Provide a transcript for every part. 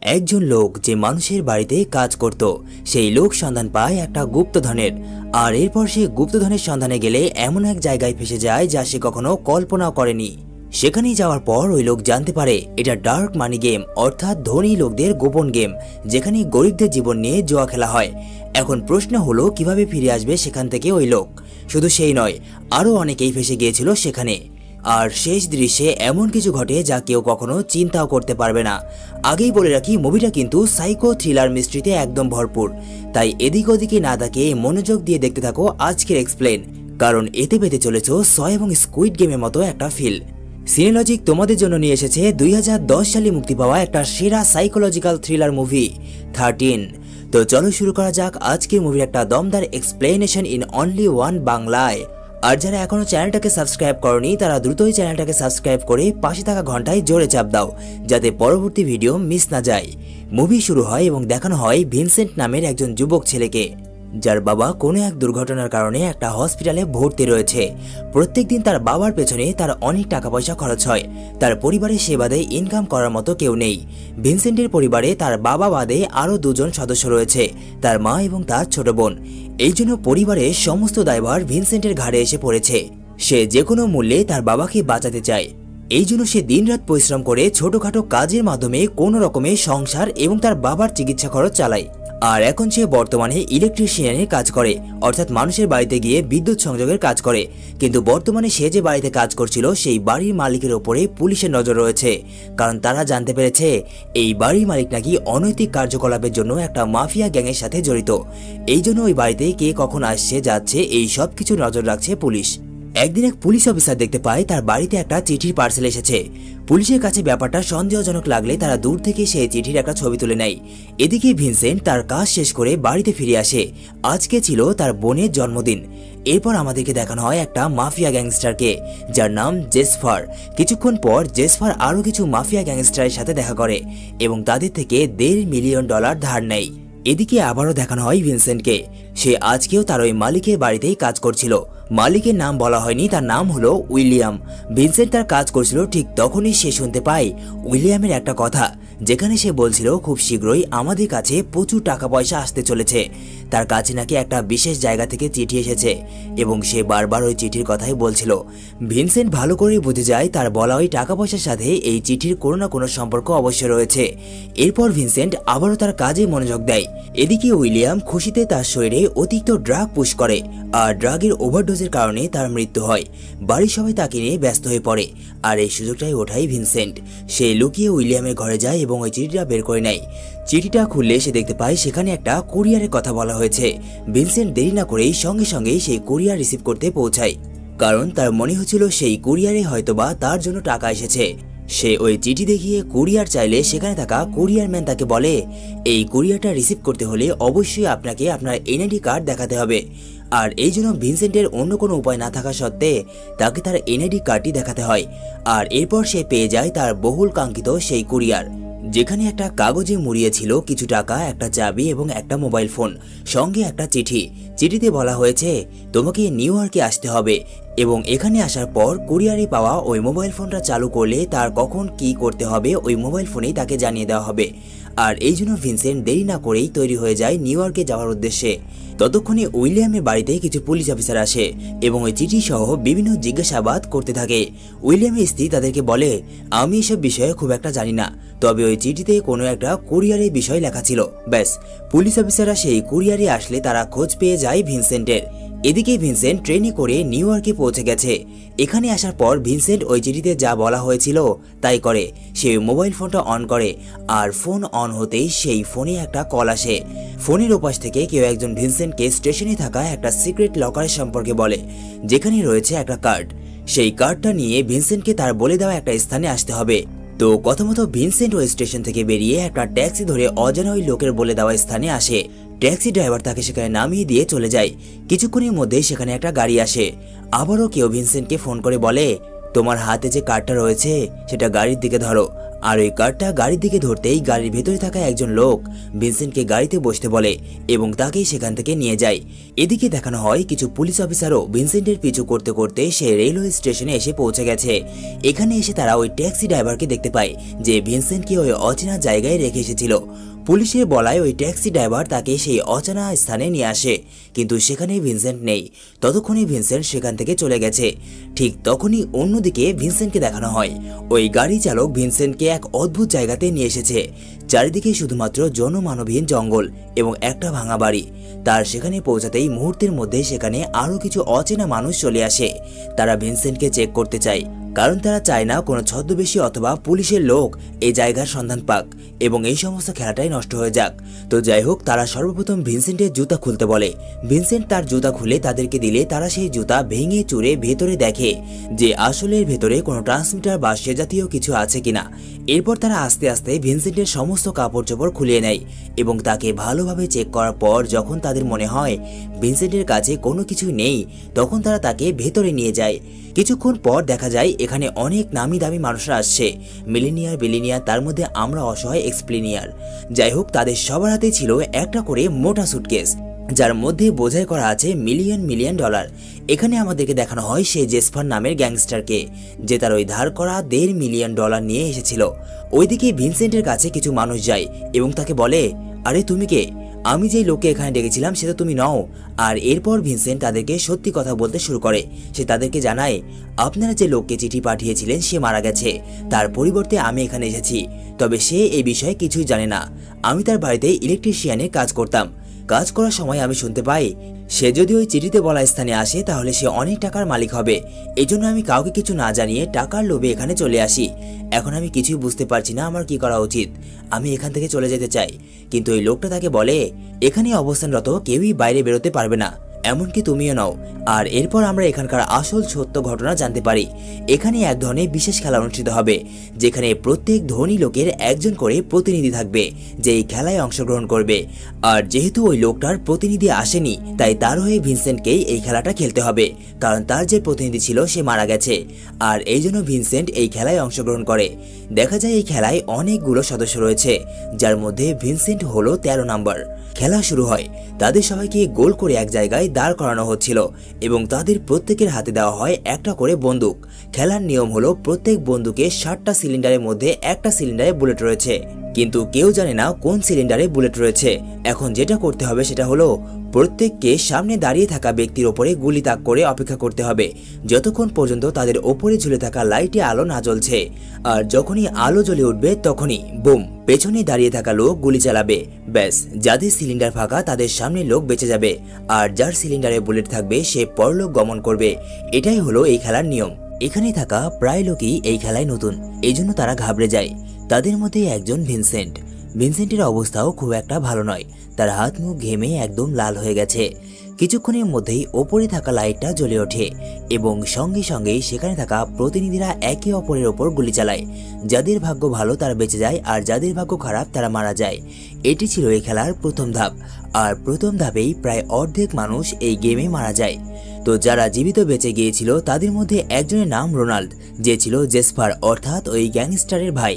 একজন লোক যে মানুষের বাড়িতে কাজ করত সেই লোক সন্ধান পায় একটা গুপ্তধনের। আর এরপর সে গুপ্তধনের সন্ধানে গেলে এমন এক জায়গায় ফেসে যায় যা সে কখনো কল্পনাও করেনি। সেখানে যাওয়ার পর ওই লোক জানতে পারে এটা ডার্ক মানি গেম, অর্থাৎ ধনী লোকদের গোপন গেম, যেখানে গরিবদের জীবন নিয়ে জুয়া খেলা হয়। এখন প্রশ্ন হলো কিভাবে ফিরে আসবে সেখান থেকে ওই লোক। শুধু সেই নয়, আরো অনেকেই ফেসে গিয়েছিল সেখানে। আর শেষ দৃশ্যে এমন কিছু ঘটে যা কেউ কখনো চিন্তাও করতে পারবে না। আগেই বলে রাখি, মুভিটা কিন্তু সাইকো থ্রিলার মিস্ট্রিতে একদম ভরপুর, তাই এদিক ওদিকে না তাকিয়ে মনোযোগ দিয়ে দেখতে থাকো আজকের এক্সপ্লেন, কারণ এতে পেতে চলেছ স এবং স্কুইড গেমের মতো একটা ফিল। সিনেলজিক তোমাদের জন্য নিয়ে এসেছে 2010 সালে মুক্তি পাওয়া একটা সেরা সাইকোলজিক্যাল থ্রিলার মুভি 13। তো চলো শুরু করা যাক আজকের মুভির একটা দমদার এক্সপ্লেনেশন ইন অনলি ওয়ান বাংলায়। আর যারা এখনো চ্যানেলটাকে সাবস্ক্রাইব করনি তারা দ্রুতই চ্যানেলটাকে সাবস্ক্রাইব করে পাশে থাকা ঘন্টায় জোরে চাপ দাও যাতে পরবর্তী ভিডিও মিস না যায়। মুভি শুরু হয় এবং দেখানো হয় ভিনসেন্ট নামের একজন যুবক ছেলেকে, যার বাবা কোনো এক দুর্ঘটনার কারণে একটা হসপিটালে ভর্তি রয়েছে। প্রত্যেকদিন তার বাবার পেছনে তার অনেক টাকা পয়সা খরচ হয়। তার পরিবারে সে বাদে ইনকাম করার মতো কেউ নেই। ভিনসেন্টের পরিবারে তার বাবা বাদে আরও দুজন সদস্য রয়েছে, তার মা এবং তার ছোট বোন। এই জন্য পরিবারের সমস্ত দায়ভার ভিনসেন্টের ঘাড়ে এসে পড়েছে। সে যে কোনো মূল্যে তার বাবাকে বাঁচাতে চায়। এই জন্য সে দিনরাত পরিশ্রম করে ছোটখাটো কাজের মাধ্যমে কোনো রকমের সংসার এবং তার বাবার চিকিৎসা খরচ চালায়। আর এখন সে বর্তমানে ইলেকট্রিশিয়ানের কাজ করে, অর্থাৎ মানুষের বাড়িতে গিয়ে বিদ্যুৎ সংযোগের কাজ করে। কিন্তু বর্তমানে সে যে বাড়িতে কাজ করছিল সেই বাড়ির মালিকের ওপরে পুলিশের নজর রয়েছে, কারণ তারা জানতে পেরেছে এই বাড়ির মালিক নাকি অনৈতিক কার্যকলাপের জন্য একটা মাফিয়া গ্যাংয়ের সাথে জড়িত। এই জন্য ওই বাড়িতে কে কখন আসছে যাচ্ছে এই সব কিছু নজর রাখছে পুলিশ। একদিন এক পুলিশ অফিসার দেখতে পায় তার বাড়িতে একটা চিঠির পার্সেল এসেছে। পুলিশের কাছে ব্যাপারটা সন্দেহজনক লাগলে তারা দূর থেকে সেই চিঠির একটা ছবি তুলে নেয়। এদিকে ভিনসেন্ট তার কাজ শেষ করে বাড়িতে ফিরে আসে। আজকে ছিল তার বোনের জন্মদিন। এরপর আমাদেরকে দেখানো হয় একটা মাফিয়া গ্যাংস্টারকে, যার নাম জেসফার। কিছুক্ষণ পর জেসফার আরো কিছু মাফিয়া গ্যাংস্টারের সাথে দেখা করে এবং তাদের থেকে $1.5 মিলিয়ন ধার নেয়। এদিকে আবারও দেখানো হয় ভিনসেন্টকে। সে আজকেও তার ওই মালিকের বাড়িতেই কাজ করছিল। মালিকের নাম বলা হয়নি, তার নাম হলো উইলিয়াম। ভিনসেন্ট তার কাজ করছিল ঠিক তখনই সে শুনতে পায় উইলিয়ামের একটা কথা, যেখানে সে বলছিল খুব শীঘ্রই আমাদের কাছে প্রচুর টাকা পয়সা আসতে চলেছে। তার কাছে নাকি একটা বিশেষ জায়গা থেকে চিঠি এসেছে এবং সে বারবার ওই চিঠির কথাই বলছিল। ভিনসেন্ট ভালো করেই বুঝে যায় তার বলা ওই টাকা পয়সার সাথে এই চিঠির কোনো না কোনো সম্পর্ক অবশ্যই রয়েছে। এরপর ভিনসেন্ট আবারও তার কাজে মনোযোগ দেয়। এদিকে উইলিয়াম খুশিতে তার শরীরে অতিরিক্ত ড্রাগ পুশ করে, আর ড্রাগের ওভারডোজের কারণে তার মৃত্যু হয়। বাড়ির সবাই তাকে নিয়ে ব্যস্ত হয়ে পড়ে, আর এই সুযোগটাই ওঠায় ভিনসেন্ট। সে লুকিয়ে উইলিয়ামের ঘরে যায় এবং ওই চিঠিটা বের করে নেয়। চিঠিটা খুললে সে দেখতে পায় সেখানে একটা কুরিয়ারের কথা বলা হয়েছে। ভিনসেন্ট দেরি না করেই সঙ্গে সঙ্গেই সেই কুরিয়ার রিসিভ করতে পৌঁছায়, কারণ তার মনে হচ্ছিল সেই কুরিয়ারে হয়তোবা তার জন্য টাকা এসেছে। সে ওই চিঠি দেখিয়ে কুরিয়ার চাইলে সেখানে থাকা কুরিয়ারম্যান তাকে বলে এই কুরিয়ারটা রিসিভ করতে হলে অবশ্যই আপনাকে আপনার এনআইডি কার্ড দেখাতে হবে। আর এই জন্য ভিনসেন্টের অন্য কোনো উপায় না থাকা সত্ত্বে তাকে তার এনআইডি কার্ডটি দেখাতে হয়। আর এরপর সে পেয়ে যায় তার বহুল কাঙ্ক্ষিত সেই কুরিয়ার, যেখানে একটা কাগজে মুড়িয়ে ছিল কিছু টাকা, একটা চাবি এবং একটা মোবাইল ফোন, সঙ্গে একটা চিঠি। চিঠিতে বলা হয়েছে তোমাকে নিউ ইয়র্কে আসতে হবে এবং এখানে আসার পর কুরিয়ারে পাওয়া ওই মোবাইল ফোনটা চালু করলে তার কখন কি করতে হবে ওই মোবাইল ফোনেই তাকে জানিয়ে দেওয়া হবে। আর এই জন্য ভিনসেন্ট দেরি না করেই তৈরি হয়ে যায় নিউ ইয়র্কে যাওয়ার উদ্দেশ্যে। ততক্ষণে উইলিয়ামের বাড়িতে কিছু পুলিশ অফিসার আসে এবং ওই চিঠি সহ বিভিন্ন জিজ্ঞাসাবাদ করতে থাকে। উইলিয়ামের স্ত্রী তাদেরকে বলে আমি এসব বিষয়ে খুব একটা জানি না, তবে ওই চিঠিতে কোনো একটা কুরিয়ারের বিষয় লেখা ছিল। ব্যাস, পুলিশ অফিসাররা সেই কুরিয়ারে আসলে তারা খোঁজ পেয়ে যায় ভিনসেন্টের। এদিকে ভিনসেন্ট ট্রেনে করে নিউ ইয়র্কে পৌঁছে গেছে। এখানে আসার পর ভিনসেন্ট ওই চিঠিতে যা বলা হয়েছিল তাই করে। সে মোবাইল ফোনটা অন করে, আর ফোন অন হতেই সেই ফোনে একটা কল আসে। ফোনের ওপাশ থেকে কেউ একজন ভিনসেন্টকে স্টেশনে থাকা একটা সিক্রেট লকারের সম্পর্কে বলে, যেখানে রয়েছে একটা কার্ড। সেই কার্ডটা নিয়ে ভিনসেন্টকে তার বলে দেওয়া একটা স্থানে আসতে হবে। তো কথা মতো ভিনসেন্ট ওই স্টেশন থেকে বেরিয়ে একটা ট্যাক্সি ধরে অজানা ওই লোকের বলে দেওয়া স্থানে আসে। ট্যাক্সি ড্রাইভার তাকে সেখানে নামিয়ে দিয়ে চলে যায়। কিছুক্ষণের মধ্যে সেখানে একটা গাড়ি আসে। আবারও কেউ ভিনসেন্টকে ফোন করে বলে তোমার হাতে যে কার্ডটা রয়েছে সেটা গাড়ির দিকে ধরো আর ওই কার্ডটা গাড়ির দিকে ধরতেই গাড়ির ভেতরে থাকা একজন লোক ভিনসেন্টকে গাড়িতে বসতে বলে এবং তাকেই সেখান থেকে নিয়ে যায়। এদিকে দেখানো হয় কিছু পুলিশ অফিসারও ভিনসেন্টের পিছু করতে করতে সে রেলওয়ে স্টেশনে এসে পৌঁছে গেছে। এখানে এসে তারা ওই ট্যাক্সি ড্রাইভারকে দেখতে পায় যে ভিনসেন্টকে ওই অচেনা জায়গায় রেখে এসেছিল। পুলিশের বলায় ওই ট্যাক্সি ড্রাইভার তাকে সেই অচেনা স্থানে নিয়ে আসে, কিন্তু সেখানে ভিনসেন্ট নেই। ততক্ষণে ভিনসেন্ট সেখান থেকে চলে গেছে। ঠিক তখনই অন্যদিকে ভিনসেন্টকে দেখানো হয় ওই গাড়ি চালক ভিনসেন্টকে এক অদ্ভুত জায়গাতে নিয়ে এসেছে। চারিদিকে শুধুমাত্র জনমানবহীন জঙ্গল এবং একটা ভাঙা বাড়ি। তার সেখানে পৌঁছাতেই মুহূর্তের মধ্যে সেখানে আরো কিছু অচেনা মানুষ চলে আসে। তারা ভিনসেন্টকে চেক করতে চায়, কারণ তারা চায় না কোনো ছদ্মবেশী অথবা পুলিশের লোক এই জায়গার সন্ধান পাক এবং এই সমস্ত খেলাটাই নষ্ট হয়ে যাক। তো যাই হোক, তারা সর্বপ্রথম ভিনসেন্টের জুতা খুলতে বলে। ভিনসেন্ট তার জুতা খুলে তাদেরকে দিলে তারা সেই জুতা ভেঙে চুরে ভেতরে দেখে যে আসলে এর ভেতরে কোনো ট্রান্সমিটার বা সে জাতীয় কিছু আছে কিনা। এরপর তারা আস্তে আস্তে ভিনসেন্টের সমস্ত কাপড় চোপড় খুলিয়ে নেয় এবং তাকে ভালোভাবে চেক করার পর যখন তাদের মনে হয় ভিনসেন্টের কাছে কোনো কিছু নেই, তখন তারা তাকে ভেতরে নিয়ে যায়। কিছুক্ষণ পর দেখা যায় এখানে অনেক নামি দামি মানুষরা আসছে, মিলিনিয়ার, বিলিনিয়ার, তার মধ্যে আমরা অসহায় এক্সপ্লেনিয়ার। যাই হোক, তাদের সবার হাতে ছিল একটা করে মোটা সুটকেস, যার মধ্যে বোঝাই করা আছে মিলিয়ন মিলিয়ন ডলার। এখানে আমাদেরকে দেখানো হয় সেই জেসপার নামের গ্যাংস্টারকে, যে তার ওই ধার করা $1.5 মিলিয়ন নিয়ে এসেছিল। ওইদিকে ভিনসেন্টের কাছে কিছু মানুষ যায় এবং তাকে বলে, আরে তুমি কে? আমি যেই লোককে এখানে ডেকেছিলাম সেটা তুমি নও। আর এরপর ভিনসেন্ট তাদেরকে সত্যি কথা বলতে শুরু করে। সে তাদেরকে জানায়, আপনারা যে লোককে চিঠি পাঠিয়েছিলেন সে মারা গেছে, তার পরিবর্তে আমি এখানে এসেছি। তবে সে এই বিষয়ে কিছুই জানে না। আমি তার বাড়িতে ইলেকট্রিশিয়ানের কাজ করতাম। কাজ করার সময় আমি শুনতে পাই সে যদি ওই চিঠিতে বলা স্থানে আসে তাহলে সে অনেক টাকার মালিক হবে। এজন্য আমি কাউকে কিছু না জানিয়ে টাকার লোভে এখানে চলে আসি। এখন আমি কিছুই বুঝতে পারছি না আমার কি করা উচিত। আমি এখান থেকে চলে যেতে চাই। কিন্তু ওই লোকটা তাকে বলে, এখানে অবস্থানরত কেউই বাইরে বেরোতে পারবে না, এমনকি তুমিও নাও। আর এরপর আমরা এখানকার আসল সত্য ঘটনা জানতে পারি। এখানে এক ধরনের বিশেষ খেলা অনুষ্ঠিত হবে, যেখানে প্রত্যেক ধনী লোকের একজন করে প্রতিনিধি থাকবে যে এই খেলায় অংশগ্রহণ করবে। আর যেহেতু ওই লোকটার প্রতিনিধি আসেনি, তাই তার হয়ে ভিনসেন্টকেই এই খেলাটা খেলতে হবে, কারণ তার যে প্রতিনিধি ছিল সে মারা গেছে। আর এই জন্য ভিনসেন্ট এই খেলায় অংশগ্রহণ করে। দেখা যায় এই খেলায় অনেকগুলো সদস্য রয়েছে, যার মধ্যে ভিনসেন্ট হলো 13 নম্বর। খেলা শুরু হয়। তাদের সবাইকে গোল করে এক জায়গায় দাঁড় করানো হচ্ছিল এবং তাদের প্রত্যেকের হাতে দেওয়া হয় একটা করে বন্দুক। খেলার নিয়ম হলো প্রত্যেক বন্দুকে 60টা সিলিন্ডারের মধ্যে একটা সিলিন্ডারে বুলেট রয়েছে, কিন্তু কেউ জানে না কোন সিলিন্ডারে বুলেট রয়েছে। এখন যেটা করতে হবে সেটা হলো প্রত্যেককে সামনে দাঁড়িয়ে থাকা ব্যক্তির ওপরে গুলি তাক করে অপেক্ষা করতে হবে যতক্ষণ পর্যন্ত তাদের ওপরে ঝুলে থাকা লাইটে আলো না জ্বলছে। আর যখনই আলো জ্বলে উঠবে তখনই বুম, পেছনে দাঁড়িয়ে থাকা লোক গুলি চালাবে। ব্যাস, যাদের সিলিন্ডার ফাঁকা তাদের সামনে লোক বেঁচে যাবে, আর যার সিলিন্ডারে বুলেট থাকবে সে পরলোক গমন করবে। এটাই হলো এই খেলার নিয়ম। এখানে থাকা প্রায় লোকই এই খেলায় নতুন, এই জন্য তারা ঘাবড়ে যায়। তাদের মধ্যে একজন ভিনসেন্ট। ভিনসেন্টের অবস্থাও খুব একটা ভালো নয়, তার হাত মুখ ঘেমে একদম লাল হয়ে গেছে। কিছুক্ষণের মধ্যেই ওপরে থাকা লাইটটা জ্বলে ওঠে এবং সঙ্গে সঙ্গেই সেখানে থাকা প্রতিনিধিরা একে অপরের ওপর গুলি চালায়। যাদের ভাগ্য ভালো তারা বেঁচে যায়, আর যাদের ভাগ্য খারাপ তারা মারা যায়। এটি ছিল এই খেলার প্রথম ধাপ, আর প্রথম ধাপেই প্রায় অর্ধেক মানুষ এই গেমে মারা যায়। তো যারা জীবিত বেঁচে গিয়েছিল তাদের মধ্যে একজনের নাম রোনাল্ড, যে ছিল জেসপার অর্থাৎ ওই গ্যাংস্টারের ভাই।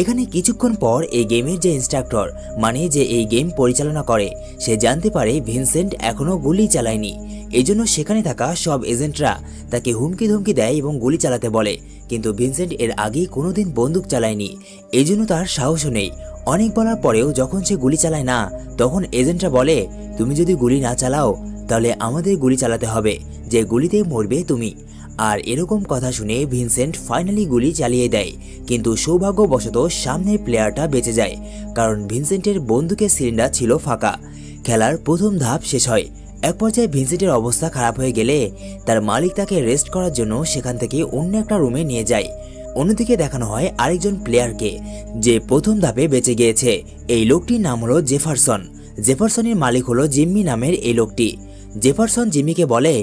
এখানে কিছুক্ষণ পর এই গেমের যে ইনস্ট্রাক্টর, মানে যে এই গেম পরিচালনা করে, সে জানতে পারে ভিনসেন্ট এখনো গুলি চালায়নি। এজন্য সেখানে থাকা সব এজেন্টরা তাকে হুমকি ধমকি দেয় এবং গুলি চালাতে বলে, কিন্তু ভিনসেন্ট এর আগে কোনোদিন বন্দুক চালায়নি, এজন্য তার সাহসও নেই। অনেক বলার পরেও যখন সে গুলি চালায় না, তখন এজেন্টরা বলে, তুমি যদি গুলি না চালাও তাহলে আমাদের গুলি চালাতে হবে, যে গুলিতে মরবে তুমি। আর এরকম কথা শুনে ভিনসেন্ট ফাইনালি গুলি চালিয়ে দেয়, কিন্তু সৌভাগ্যবশত সামনের প্লেয়ারটা বেঁচে যায়, কারণ ভিনসেন্টের বন্দুকের সিলিন্ডার ছিল ফাঁকা। খেলার প্রথম ধাপ শেষ হয়। এক পর্যায়ে ভিনসেন্টের অবস্থা খারাপ হয়ে গেলে তার মালিক তাকে রেস্ট করার জন্য সেখান থেকে অন্য একটা রুমে নিয়ে যায়। অন্যদিকে দেখানো হয় আরেকজন প্লেয়ারকে, যে প্রথম ধাপে বেঁচে গিয়েছে। এই লোকটির নাম হলো জেফারসন। জেফারসনের মালিক হলো জিম্মি নামের এই লোকটি। জেফারসন জিম্মিকে বলে,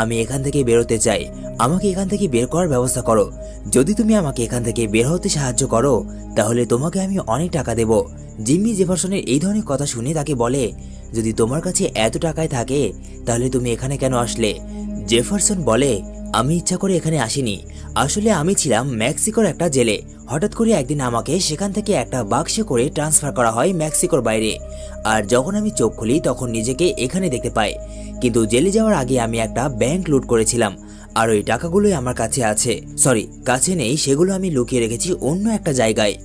আমি এখান থেকে বেরোতে চাই, আমাকে এখান থেকে বের করার ব্যবস্থা করো। যদি তুমি আমাকে এখান থেকে বের হতে সাহায্য করো তাহলে তোমাকে আমি অনেক টাকা দেব। জিম্মি জেফারসনের এই ধরনের কথা শুনে তাকে বলে, যদি তোমার কাছে এত টাকায় থাকে তাহলে তুমি এখানে কেন আসলে? জেফারসন বলে, আমি ইচ্ছা করে এখানে আসিনি। আসলে আমি ছিলাম মেক্সিকোর একটা জেলে। হঠাৎ করে একদিন আমাকে সেখান থেকে একটা বাক্সে করে ট্রান্সফার করা হয় মেক্সিকোর বাইরে। আর যখন আমি চোখ খুলি তখন নিজেকে এখানে দেখতে পাই। কিন্তু জেলে যাওয়ার আগে আমি একটা ব্যাংক লুট করেছিলাম, আর ওই টাকাগুলোই আমার কাছে আছে। সরি, কাছে নেই, সেগুলো আমি লুকিয়ে রেখেছি অন্য একটা জায়গায়।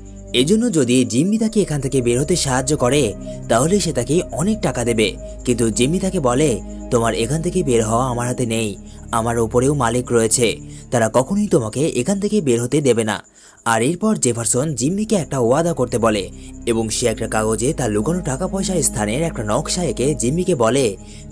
এজন্য যদি জিম্মি তাকে এখান থেকে বের হতে সাহায্য করে তাহলে সে তাকে অনেক টাকা দেবে। কিন্তু জিম্মি তাকে বলে, তোমার এখান থেকে বের হওয়া আমার হাতে নেই, আমার উপরেও মালিক রয়েছে, তারা কখনোই তোমাকে এখান থেকে বের হতে দেবে না। আর এরপর জেফারসন জিম্মিকে একটা ওয়াদা করতে বলে এবং সে একটা কাগজে তার লুকানো টাকা পয়সার স্থানের একটা নকশা এঁকে জিম্মিকে বলে,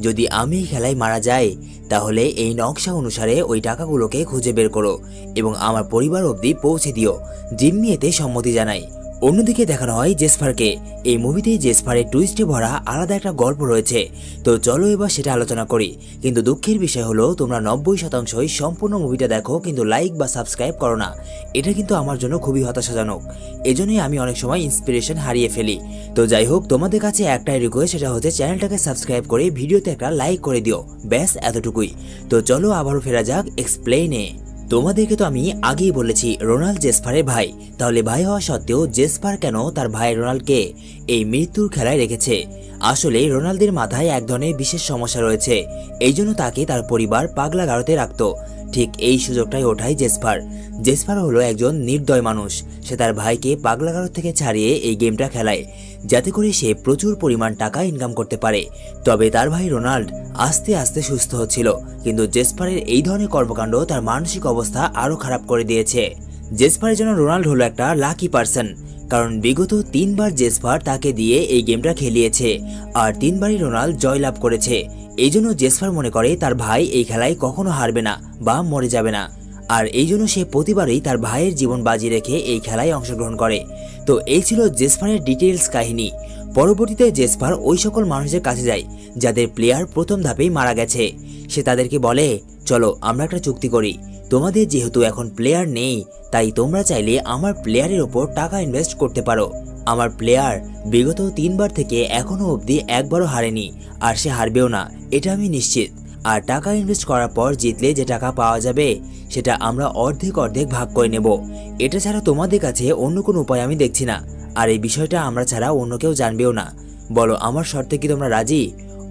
যদি আমি এই খেলায় মারা যাই তাহলে এই নকশা অনুসারে ওই টাকাগুলোকে খুঁজে বের করো এবং আমার পরিবার অবধি পৌঁছে দিও। জিম্মি এতে সম্মতি জানায়। অন্যদিকে দেখানো হয় জেসপারকে। এই মুভিতে জেসপারের টুইস্টে ভরা আলাদা একটা গল্প রয়েছে। তো চলো এবার সেটা আলোচনা করি। কিন্তু দুঃখের বিষয় হলো তোমরা 90% সম্পূর্ণ মুভিটা দেখো কিন্তু লাইক বা সাবস্ক্রাইব করো না। এটা কিন্তু আমার জন্য খুবই হতাশাজনক। এজন্যই আমি অনেক সময় ইন্সপিরেশন হারিয়ে ফেলি। তো যাই হোক, তোমাদের কাছে একটাই রিকোয়েস্ট, সেটা হচ্ছে চ্যানেলটাকে সাবস্ক্রাইব করে ভিডিওতে একটা লাইক করে দিও। ব্যাস এতটুকুই। তো চলো আবারও ফেরা যাক এক্সপ্লেইনে। তোমাদেরকে তো আমি আগেই বলেছি রোনাল্ড জেসপারের ভাই। তাহলে ভাই হওয়া সত্ত্বেও জেসপার কেন তার ভাই রোনাল্ডকে এই মৃত্যুর খেলায় রেখেছে? আসলে রোনাল্ডের মাথায় এক ধরনের বিশেষ সমস্যা রয়েছে, এই জন্য তাকে তার পরিবার পাগলাগারোতে রাখতো। ঠিক এই সুযোগটাই ওঠায় জেসপার। জেসপার হলো একজন নির্দয় মানুষ। সে তার ভাইকে পাগলাগারো থেকে ছাড়িয়ে এই গেমটা খেলায়, যাতে করে সে প্রচুর পরিমাণ টাকা ইনকাম করতে পারে। তবে তার ভাই রোনাল্ড আস্তে আস্তে সুস্থ হচ্ছিল, কিন্তু জেসপারের এই ধরনের কর্মকাণ্ড তার মানসিক অবস্থা আরো খারাপ করে দিয়েছে। জেসপারের জন্য রোনাল্ড হলো একটা লাকি পার্সন, কারণ বিগত 3 বার জেসপার তাকে দিয়ে এই গেমটা খেলিয়েছে আর 3 বারই রোনাল্ড জয়লাভ করেছে। এই জন্য জেসপার মনে করে তার ভাই এই খেলায় কখনো হারবে না বা মরে যাবে না, আর এই জন্য সে প্রতিবারই তার ভাইয়ের জীবন বাজি রেখে এই খেলায় অংশগ্রহণ করে। তো এই ছিল জেসপারের ডিটেইলস কাহিনী। পরবর্তীতে জেসপার ওই সকল মানুষের কাছে যায় যাদের প্লেয়ার প্রথম ধাপেই মারা গেছে। সে তাদেরকে বলে, চলো আমরা একটা চুক্তি করি, তোমাদের যেহেতু এখন প্লেয়ার নেই তাই তোমরা চাইলে আমার প্লেয়ারের ওপর টাকা ইনভেস্ট করতে পারো। আমার প্লেয়ার বিগত 3 বার থেকে এখনো অবধি একবারও হারেনি, আর সে হারবেও না, এটা আমি নিশ্চিত। আর টাকা ইনভেস্ট করার পর জিতলে যে টাকা পাওয়া যাবে সেটা আমরা অর্ধেক অর্ধেক ভাগ করে নেব। এটা ছাড়া তোমাদের কাছে অন্য কোনো উপায় আমি দেখছি না, আর এই বিষয়টা আমরা ছাড়া অন্য কেউ জানবেও না। বলো আমার শর্তে কি তোমরা রাজি?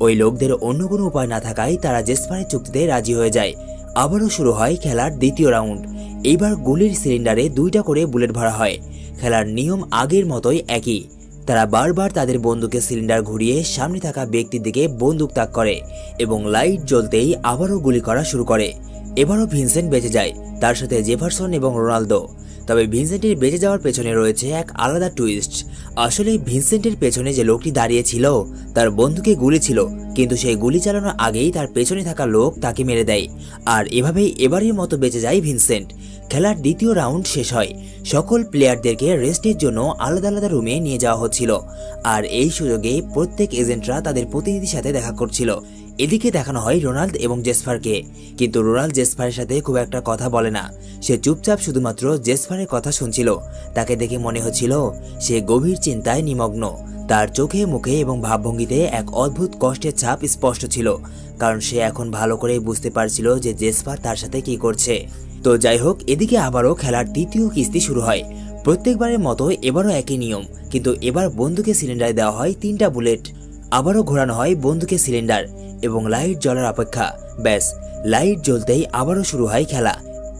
ওই লোকদের অন্য কোনো উপায় না থাকায় তারা জেসপারের চুক্তিতে রাজি হয়ে যায়। আবারও শুরু হয় খেলার দ্বিতীয় রাউন্ড। এইবার গুলির সিলিন্ডারে 2টা করে বুলেট ভরা হয়। খেলার নিয়ম আগের মতোই একই। তারা বারবার তাদের বন্দুকের সিলিন্ডার ঘুরিয়ে সামনে থাকা ব্যক্তির দিকে বন্দুক তাক করে এবং লাইট জ্বলতেই আবারও গুলি করা শুরু করে। এবারও ভিনসেন্ট বেঁচে যায়, তার সাথে জেফারসন এবং রোনালদো। তবে ভিনসেন্টের বেঁচে যাওয়ার পেছনে রয়েছে এক আলাদা টুইস্ট। আসলে ভিনসেন্টের পেছনে যে লোকটি দাঁড়িয়ে ছিল তার বন্দুকে গুলি ছিল, কিন্তু সেই গুলি চালানোর আগেই তার পেছনে থাকা লোক তাকে মেরে দেয়। আর এভাবেই এবারের মতো বেঁচে যায় ভিনসেন্ট। খেলার দ্বিতীয় রাউন্ড শেষ হয়। সকল প্লেয়ারদেরকে রেস্টের জন্য আলাদা আলাদা রুমে নিয়ে যাওয়া হচ্ছিল, আর এই সুযোগে প্রত্যেক এজেন্টরা তাদের প্রতিনিধির সাথে দেখা করছিল। এদিকে দেখানো হয় রোনাল্ড এবং জেসপারকে, কিন্তু রোনাল্ড জেসপারের সাথে খুব একটা কথা বলে না। সে চুপচাপ শুধুমাত্র জেসপারের কথা শুনছিল। তাকে দেখে মনে হচ্ছিল সে গভীর চিন্তায় নিমগ্ন। তার চোখে মুখে এবং ভাবভঙ্গিতে এক অদ্ভুত কষ্টের ছাপ স্পষ্ট ছিল, কারণ সে এখন ভালো করে বুঝতে পারছিল যে জেসপার তার সাথে কি করছে। তো যাই হোক, এদিকে আবারও খেলার দ্বিতীয় কিস্তি শুরু হয়। প্রত্যেকবারের মতো এবারও একই নিয়ম, কিন্তু এবার বন্দুকের সিলিন্ডারে দেওয়া হয় 3টা বুলেট। আবারও ঘোরানো হয় বন্দুকের সিলিন্ডার এবং লাইট জ্বলার অপেক্ষা। ব্যাস, লাইট জ্বলতেই আবারও শুরু হয় খেলা।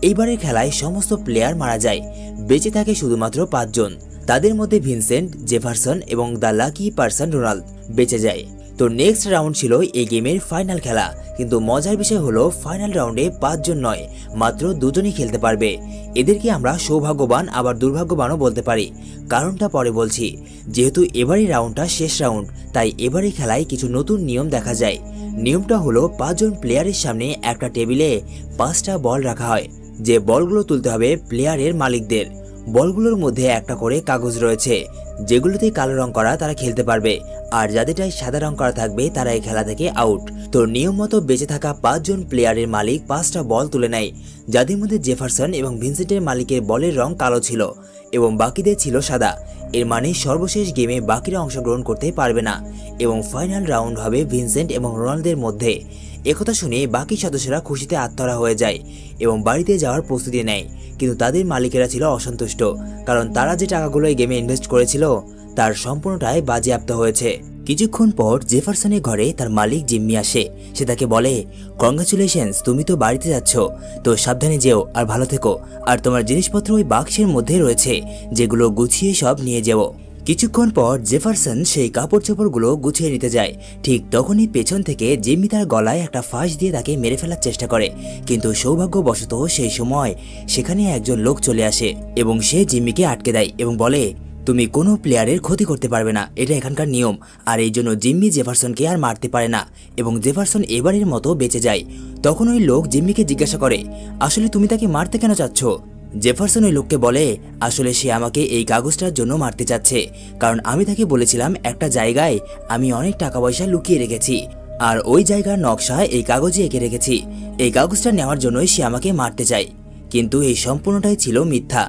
এইবারের খেলায় সমস্ত প্লেয়ার মারা যায়, বেঁচে থাকে শুধুমাত্র 5 জন। তাদের মধ্যে ভিনসেন্ট, জেফারসন এবং দ্য লাকি পার্সন রোনাল্ড বেঁচে যায়। তো নেক্সট রাউন্ড ছিল এই গেমের ফাইনাল খেলা, কিন্তু মজার বিষয় হলো ফাইনাল রাউন্ডে 5 জন নয়, মাত্র 2 জনই খেলতে পারবে। এদেরকে আমরা সৌভাগ্যবান আবার দুর্ভাগ্যবানও বলতে পারি। কারণটা পরে বলছি। যেহেতু এবারের রাউন্ডটা শেষ রাউন্ড, তাই এবারের খেলায় কিছু নতুন নিয়ম দেখা যায়। নিয়মটা হলো 5 জন প্লেয়ারের সামনে একটা টেবিলে 5টা বল রাখা হয়। যে বলগুলো তুলতে হবে প্লেয়ারের মালিকদের। বলগুলোর মধ্যে একটা করে কাগজ রয়েছে, যেগুলোতে কালো রং করা তারা খেলতে পারবে, আর যাদেরটাই সাদা রং করা থাকবে তারা এই খেলা থেকে আউট। তো নিয়ম মতো বেঁচে থাকা 5 জন প্লেয়ারের মালিক 5টা বল তুলে নেয়, যাদের মধ্যে জেফারসন এবং ভিনসেন্টের মালিকের বলের রং কালো ছিল এবং বাকিদের ছিল সাদা। এর মানে সর্বশেষ গেমে বাকিরা অংশগ্রহণ করতে পারবে না এবং ফাইনাল রাউন্ড হবে ভিনসেন্ট এবং রোনাল্ডোর মধ্যে। একথা শুনে বাকি সদস্যরা খুশিতে আত্মহারা হয়ে যায় এবং বাড়িতে যাওয়ার প্রস্তুতি নেয়। কিন্তু তাদের মালিকেরা ছিল অসন্তুষ্ট, কারণ তারা যে টাকাগুলো এই গেমে ইনভেস্ট করেছিল তার সম্পূর্ণটাই বাজেয়াপ্ত হয়েছে। কিছুক্ষণ পর জেফারসনের ঘরে তার মালিক জিম্মি আসে। সে তাকে বলে, কংগ্রাচুলেশনস, তুমি তো বাড়িতে যাচ্ছ, তো সাবধানে যেও আর ভালো থেকো, আর তোমার জিনিসপত্র ওই বাক্সের মধ্যে রয়েছে, যেগুলো গুছিয়ে সব নিয়ে যেও। কিছুক্ষণ পর জেফারসন সেই কাপড় চোপড়গুলো গুছিয়ে নিতে যায়। ঠিক তখনই পেছন থেকে জিম্মি তার গলায় একটা ফাঁস দিয়ে তাকে মেরে ফেলার চেষ্টা করে, কিন্তু সৌভাগ্যবশত সেই সময় সেখানে একজন লোক চলে আসে এবং সে জিম্মিকে আটকে দেয় এবং বলে, তুমি কোনো প্লেয়ারের ক্ষতি করতে পারবে না, এটা এখানকার নিয়ম। আর এই জন্য জিম্মি জেফারসনকে আর মারতে পারে না এবং জেফারসন এবারের মতো বেঁচে যায়। তখন ওই লোক জিম্মিকে জিজ্ঞাসা করে, আসলে তুমি তাকে মারতে কেন চাচ্ছ? জেফারসন ওই লোককে বলে, আসলে সে আমাকে এই কাগজটার জন্য মারতে চাচ্ছে, কারণ আমি তাকে বলেছিলাম একটা জায়গায় আমি অনেক টাকা পয়সা লুকিয়ে রেখেছি, আর ওই জায়গার নকশা এই কাগজে এঁকে রেখেছি। এই কাগজটা নেওয়ার জন্যই সে আমাকে মারতে চায়। কিন্তু এই সম্পূর্ণটাই ছিল মিথ্যা।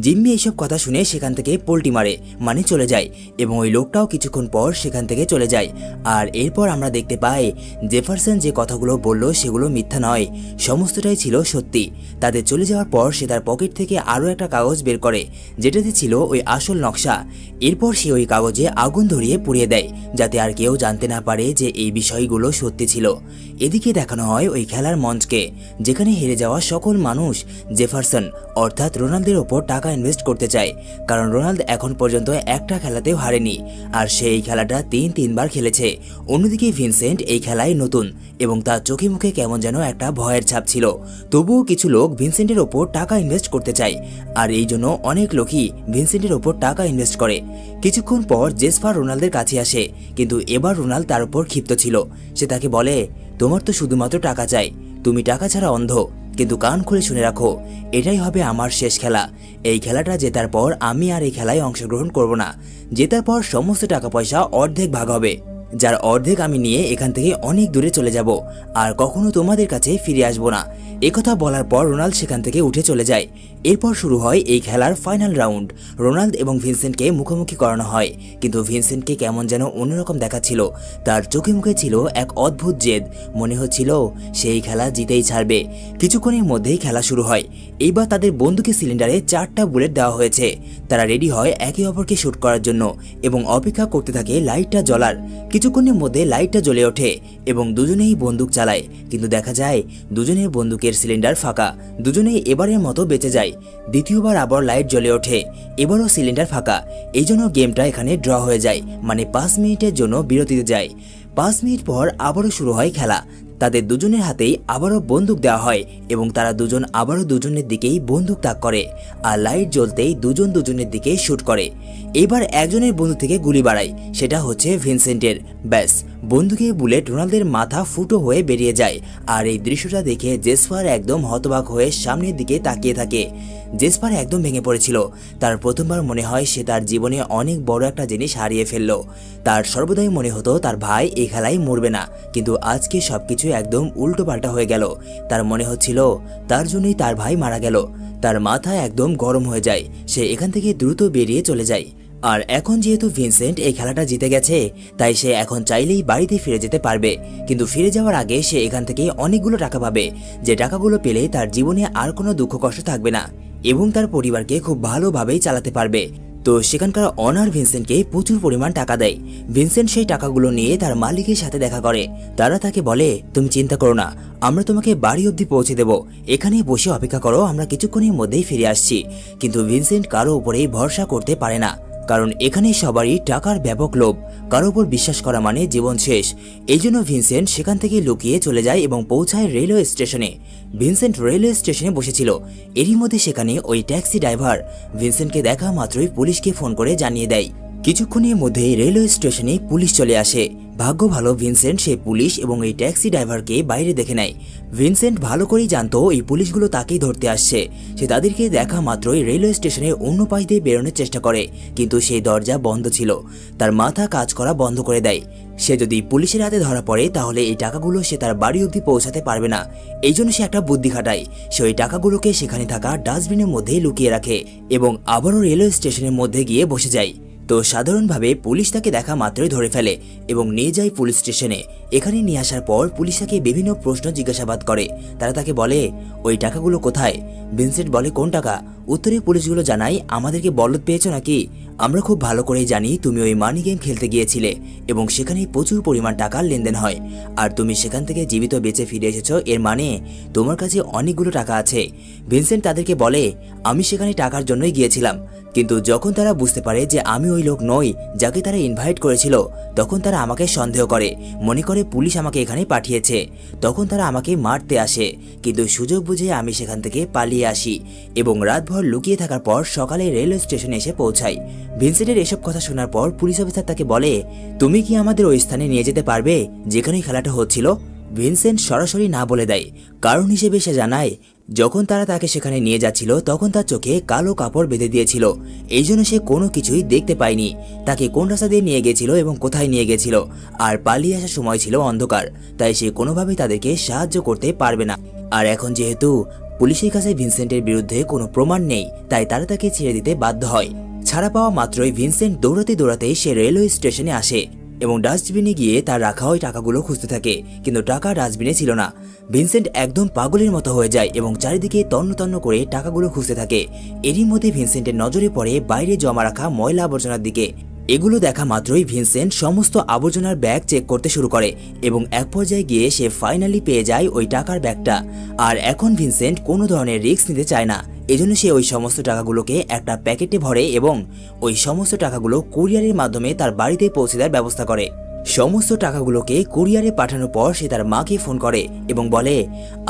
জিম্মি এইসব কথা শুনে সেখান থেকে পল্টি মারে, মানে চলে যায়, এবং ওই লোকটাও কিছুক্ষণ পর সেখান থেকে চলে যায়। আর এরপর আমরা দেখতে পাই জেফারসন যে কথাগুলো বলল সেগুলো মিথ্যা নয়, সমস্তটাই ছিল সত্যি। তাদের চলে যাওয়ার পর সে তার পকেট থেকে আরও একটা কাগজ বের করে, যেটাতে ছিল ওই আসল নকশা। এরপর সে ওই কাগজে আগুন ধরিয়ে পুড়িয়ে দেয়, যাতে আর কেউ জানতে না পারে যে এই বিষয়গুলো সত্যি ছিল। এদিকে দেখানো হয় ওই খেলার মঞ্চকে, যেখানে হেরে যাওয়া সকল মানুষ জেফারসন অর্থাৎ রোনাল্ডোর ওপর টাকা ইনভেস্ট করতে চায়, কারণ রোনাল্ডো এখন পর্যন্ত একটা খেলাতেও হারেনি, আর সে এই খেলাটা তিনবার খেলেছে। অন্যদিকে ভিনসেন্ট এই খেলায় নতুন এবং তার চোখে মুখে কেমন যেন একটা ভয়ের ছাপ ছিল। তবুও কিছু লোক ভিনসেন্টের ওপর টাকা ইনভেস্ট করতে চায়, আর এই জন্য অনেক লোকই ভিনসেন্টের ওপর টাকা ইনভেস্ট করে। কিছুক্ষণ পর জেসপার রোনাল্ডোর কাছে আসে, কিন্তু এবার রোনাল্ডো তার উপর ক্ষিপ্ত ছিল। সে তাকে বলে, তোমার তো শুধুমাত্র টাকা চাই, তুমি টাকা ছাড়া অন্ধ, কিন্তু কান খুলে শুনে রাখো, এটাই হবে আমার শেষ খেলা। এই খেলাটা জেতার পর আমি আর এই খেলায় অংশগ্রহণ করব না। জেতার পর সমস্ত টাকা পয়সা অর্ধেক ভাগ হবে, যার অর্ধেক আমি নিয়ে এখান থেকে অনেক দূরে চলে যাব, আর কখনো তোমাদের কাছে ফিরে আসবো না। একথা বলার পর রোনাল্ড সেখান থেকে উঠে চলে যায়। এরপর শুরু হয় এই খেলার ফাইনাল রাউন্ড। রোনাল্ড এবং ভিনসেন্টকে মুখোমুখি করানো হয়, কিন্তু ভিনসেন্টকে কেমন যেন অন্যরকম দেখাচ্ছিল। তার চোখে মুখে ছিল এক অদ্ভুত জেদ, মনে হচ্ছিল সেই খেলা জিতেই ছাড়বে। কিছুক্ষণের মধ্যেই খেলা শুরু হয়। এইবার তাদের বন্দুকের সিলিন্ডারে 4টা বুলেট দেওয়া হয়েছে। তারা রেডি হয় একে অপরকে শুট করার জন্য এবং অপেক্ষা করতে থাকে লাইটটা জ্বলার। কিছুক্ষণের মধ্যে লাইটটা জ্বলে ওঠে এবং দুজনেই বন্দুক চালায়, কিন্তু দেখা যায় দুজনের বন্দুকের সিলিন্ডার ফাঁকা। দুজনেই এবারের মতো বেঁচে যায়। দ্বিতীয়বার আবার লাইট জ্বলে ওঠে, এবারও সিলিন্ডার ফাঁকা। এই জন্য গেমটা এখানে ড্র হয়ে যায়, মানে 5 মিনিটের জন্য বিরতিতে যায়। 5 মিনিট পর আবারও শুরু হয় খেলা। তাদের দুজনের হাতেই আবারও বন্দুক দেওয়া হয় এবং তারা দুজন আবারও দুজনের দিকেই বন্দুক তাক করে, আর লাইট জ্বলতেই দুজন দুজনের দিকে শুট করে। এবার একজনের বন্দুক থেকে গুলি বাড়ায়, সেটা হচ্ছে ভিনসেন্টের। ব্যাস, বন্দুকের বুলেট রোনাল্ডোর মাথা ফুটো হয়ে বেরিয়ে যায়। আর এই দৃশ্যটা দেখে জেসপার একদম হতবাক হয়ে সামনের দিকে তাকিয়ে থাকে। জেসপার একদম ভেঙে পড়েছিল। তার প্রথমবার মনে হয় সে তার জীবনে অনেক বড় একটা জিনিস হারিয়ে ফেলল। তার সর্বদাই মনে হতো তার ভাই এই খেলায় মরবে না, কিন্তু আজকে সবকিছু একদম উল্টো পাল্টা হয়ে গেল। তার মনে হচ্ছিল তার জন্যই তার ভাই মারা গেল। তার মাথা একদম গরম হয়ে যায়। সে এখান থেকে দ্রুত বেরিয়ে চলে যায়। আর এখন যেহেতু ভিনসেন্ট এই খেলাটা জিতে গেছে, তাই সে এখন চাইলেই বাড়িতে ফিরে যেতে পারবে। কিন্তু ফিরে যাওয়ার আগে সে এখান থেকে অনেকগুলো টাকা পাবে, যে টাকাগুলো পেলে তার জীবনে আর কোনো দুঃখ কষ্ট থাকবে না এবং তার পরিবারকে খুব ভালোভাবেই চালাতে পারবে। তো সেখানকার অনার ভিনসেন্টকে প্রচুর পরিমাণ টাকা দেয়। ভিনসেন্ট সেই টাকাগুলো নিয়ে তার মালিকের সাথে দেখা করে। তারা তাকে বলে, তুমি চিন্তা করো না, আমরা তোমাকে বাড়ি অবধি পৌঁছে দেব, এখানেই বসে অপেক্ষা করো, আমরা কিছুক্ষণের মধ্যেই ফিরে আসছি। কিন্তু ভিনসেন্ট কারো উপরেই ভরসা করতে পারে না, কারণ এখানে সবারই টাকার ব্যাপক লোভ। কারো উপর বিশ্বাস করা মানে জীবন শেষ। এই জন্য ভিনসেন্ট সেখান থেকে লুকিয়ে চলে যায় এবং পৌঁছায় রেলওয়ে স্টেশনে। ভিনসেন্ট রেলওয়ে স্টেশনে বসেছিল। এরই মধ্যে সেখানে ওই ট্যাক্সি ড্রাইভার ভিনসেন্টকে দেখা মাত্রই পুলিশকে ফোন করে জানিয়ে দেয়। কিছুক্ষণের মধ্যেই রেলওয়ে স্টেশনে পুলিশ চলে আসে। ভাগ্য ভালো ভিনসেন্ট সেই পুলিশ এবং এই ট্যাক্সি ড্রাইভারকে বাইরে দেখে নেয়। ভিনসেন্ট ভালো করেই জানতো এই পুলিশগুলো তাকেই ধরতে আসছে। সে তাদেরকে দেখা মাত্রই রেলওয়ে স্টেশনের অন্য পাশ দিয়ে বেরোনোর চেষ্টা করে, কিন্তু সেই দরজা বন্ধ ছিল। তার মাথা কাজ করা বন্ধ করে দেয়। সে যদি পুলিশের হাতে ধরা পড়ে তাহলে এই টাকাগুলো সে তার বাড়ি অবধি পৌঁছাতে পারবে না। এই জন্য সে একটা বুদ্ধি খাটায়। সে ওই টাকাগুলোকে সেখানে থাকা ডাস্টবিনের মধ্যে লুকিয়ে রাখে এবং আবারও রেলওয়ে স্টেশনের মধ্যে গিয়ে বসে যায়। তো সাধারণভাবে পুলিশ তাকে দেখা মাত্রই ধরে ফেলে এবং নিয়ে যায় পুলিশ স্টেশনে। এখানে নিয়ে আসার পর পুলিশ তাকে বিভিন্ন প্রশ্ন জিজ্ঞাসাবাদ করে। তারা তাকে বলে, ওই টাকাগুলো কোথায়? ভিনসেন্ট বলে, কোন টাকা? উত্তরে পুলিশগুলো জানায়, আমাদেরকে বলদ পেয়েছো নাকি? আমরা খুব ভালো করেই জানি তুমি ওই মানি গেম খেলতে গিয়েছিলে এবং সেখানে প্রচুর পরিমাণ টাকার লেনদেন হয়, আর তুমি সেখান থেকে জীবিত বেঁচে ফিরে এসেছো, এর মানে তোমার কাছে অনেকগুলো টাকা আছে। ভিনসেন্ট তাদেরকে বলে, আমি সেখানে টাকার জন্যই গিয়েছিলাম, কিন্তু যখন তারা বুঝতে পারে যে আমি ওই লোক নই যাকে তারা ইনভাইট করেছিল, তখন তারা আমাকে সন্দেহ করে, মনে করে পুলিশ আমাকে এখানে পাঠিয়েছে। তখন তারা আমাকে মারতে আসে, কিন্তু সুযোগ বুঝে আমি সেখান থেকে পালিয়ে আসি এবং রাতভর লুকিয়ে থাকার পর সকালে রেলওয়ে স্টেশনে এসে পৌঁছাই। ভিনসেন্টের এসব কথা শোনার পর পুলিশ অফিসার তাকে বলে, তুমি কি আমাদের ওই স্থানে নিয়ে যেতে পারবে যেখানে খেলাটা হচ্ছিল? ভিনসেন্ট সরাসরি না বলে দেয়। কারণ হিসেবে সে জানায়, যখন তারা তাকে সেখানে নিয়ে যাচ্ছিল তখন তার চোখে কালো কাপড় বেঁধে দিয়েছিল, এই জন্য সে কোনো কিছুই দেখতে পায়নি। তাকে কোন রাস্তা দিয়ে নিয়ে গেছিল এবং কোথায় নিয়ে গেছিল, আর পালিয়ে আসার সময় ছিল অন্ধকার, তাই সে কোনোভাবেই তাদেরকে সাহায্য করতে পারবে না। আর এখন যেহেতু পুলিশের কাছে ভিনসেন্টের বিরুদ্ধে কোনো প্রমাণ নেই, তাই তারা তাকে ছেড়ে দিতে বাধ্য হয়। ছাড়া পাওয়া মাত্রই ভিনসেন্ট দৌড়াতে দৌড়াতে সে রেলওয়ে স্টেশনে আসে এবং ডাস্টবিনে গিয়ে তার রাখা ওই টাকাগুলো খুঁজতে থাকে, কিন্তু টাকা ডাস্টবিনে ছিল না। ভিনসেন্ট একদম পাগলের মতো হয়ে যায় এবং চারিদিকে তন্ন তন্ন করে টাকাগুলো খুঁজতে থাকে। এরই মধ্যে ভিনসেন্টের নজরে পড়ে বাইরে জমা রাখা ময়লা আবর্জনার দিকে। এগুলো দেখা মাত্রই ভিনসেন্ট সমস্ত আবর্জনার ব্যাগ চেক করতে শুরু করে এবং এক পর্যায়ে গিয়ে সে ফাইনালি পেয়ে যায় ওই টাকার ব্যাগটা। আর এখন ভিনসেন্ট কোনো ধরনের রিস্ক নিতে চায় না, এজন্য সে ওই সমস্ত টাকাগুলোকে একটা প্যাকেটে ভরে এবং ওই সমস্ত টাকাগুলো কুরিয়ারের মাধ্যমে তার বাড়িতে পৌঁছে দেওয়ার ব্যবস্থা করে। সমস্ত টাকাগুলোকে কুরিয়ারে পাঠানোর পর সে তার মাকে ফোন করে এবং বলে,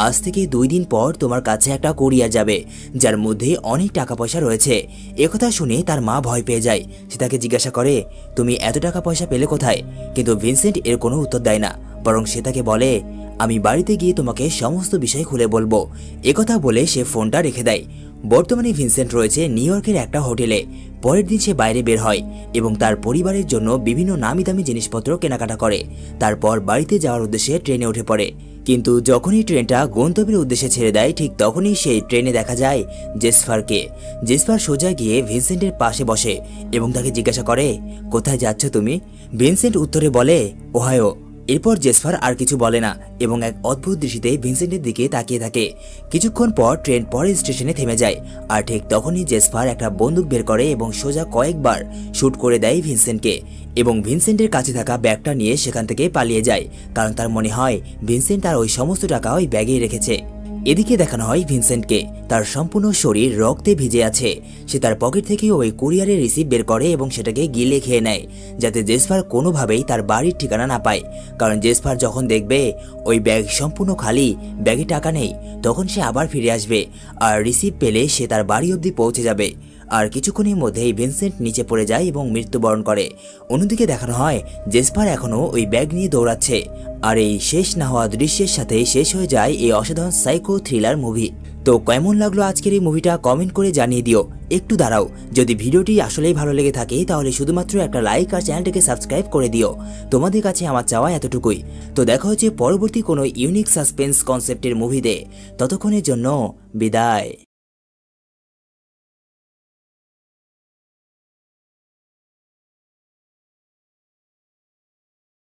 আজ থেকে 2 দিন পর তোমার কাছে একটা কুরিয়ার যাবে যার মধ্যে অনেক টাকা পয়সা রয়েছে। একথা শুনে তার মা ভয় পেয়ে যায়। সে তাকে জিজ্ঞাসা করে, তুমি এত টাকা পয়সা পেলে কোথায়? কিন্তু ভিনসেন্ট এর কোনো উত্তর দেয় না, বরং সে তাকে বলে, আমি বাড়িতে গিয়ে তোমাকে সমস্ত বিষয় খুলে বলবো। একথা বলে সে ফোনটা রেখে দেয়। বর্তমানে ভিনসেন্ট রয়েছে নিউ ইয়র্কের একটা হোটেলে। পরের দিন সে বাইরে বের হয় এবং তার পরিবারের জন্য বিভিন্ন নামি দামি জিনিসপত্র কেনাকাটা করে। তারপর বাড়িতে যাওয়ার উদ্দেশ্যে ট্রেনে উঠে পড়ে, কিন্তু যখনই ট্রেনটা গন্তব্যের উদ্দেশ্যে ছেড়ে দেয় ঠিক তখনই সেই ট্রেনে দেখা যায় জেসপারকে। জেসপার সোজা গিয়ে ভিনসেন্টের পাশে বসে এবং তাকে জিজ্ঞাসা করে, কোথায় যাচ্ছ তুমি? ভিনসেন্ট উত্তরে বলে, ওহায়ো। এরপর জেসপার আর কিছু বলে না এবং এক অদ্ভুত দৃষ্টিতে ভিনসেন্টের দিকে তাকিয়ে থাকে। কিছুক্ষণ পর ট্রেন পরের স্টেশনে থেমে যায়, আর ঠিক তখনই জেসপার একটা বন্দুক বের করে এবং সোজা কয়েকবার শুট করে দেয় ভিনসেন্টকে এবং ভিনসেন্টের কাছে থাকা ব্যাগটা নিয়ে সেখান থেকে পালিয়ে যায়, কারণ তার মনে হয় ভিনসেন্ট তার ওই সমস্ত টাকা ওই ব্যাগেই রেখেছে। এদিকে দেখানো হয় ভিনসেন্টকে, তার সম্পূর্ণ শরীর রক্তে ভিজে আছে। সে তার পকেট থেকে ওই কুরিয়ারের রিসিপ্ট বের করে এবং সেটাকে গিলে খেয়ে নেয়, যাতে জেসপার কোনোভাবেই তার বাড়ির ঠিকানা না পায়। কারণ জেসপার যখন দেখবে ওই ব্যাগ সম্পূর্ণ খালি, ব্যাগে টাকা নেই, তখন সে আবার ফিরে আসবে আর রিসিপ্ট পেলে সে তার বাড়ি অবধি পৌঁছে যাবে। আর কিছুক্ষণের মধ্যেই ভিনসেন্ট নিচে পড়ে যায় এবং মৃত্যুবরণ করে। অন্যদিকে দেখানো হয় জেসপার এখনো ওই ব্যাগ নিয়ে দৌড়াচ্ছে। আর এই শেষ না হওয়া দৃশ্যের সাথে শেষ হয়ে যায় এই অসাধারণ সাইকো থ্রিলার মুভি। তো কেমন লাগলো আজকের এই মুভিটা কমেন্ট করে জানিয়ে দিও। একটু দাঁড়াও, যদি ভিডিওটি আসলেই ভালো লেগে থাকে তাহলে শুধুমাত্র একটা লাইক আর চ্যানেলটাকে সাবস্ক্রাইব করে দিও। তোমাদের কাছে আমার চাওয়া এতটুকুই। তো দেখা হচ্ছে পরবর্তী কোনো ইউনিক সাসপেন্স কনসেপ্টের মুভিতে। ততক্ষণের জন্য বিদায়।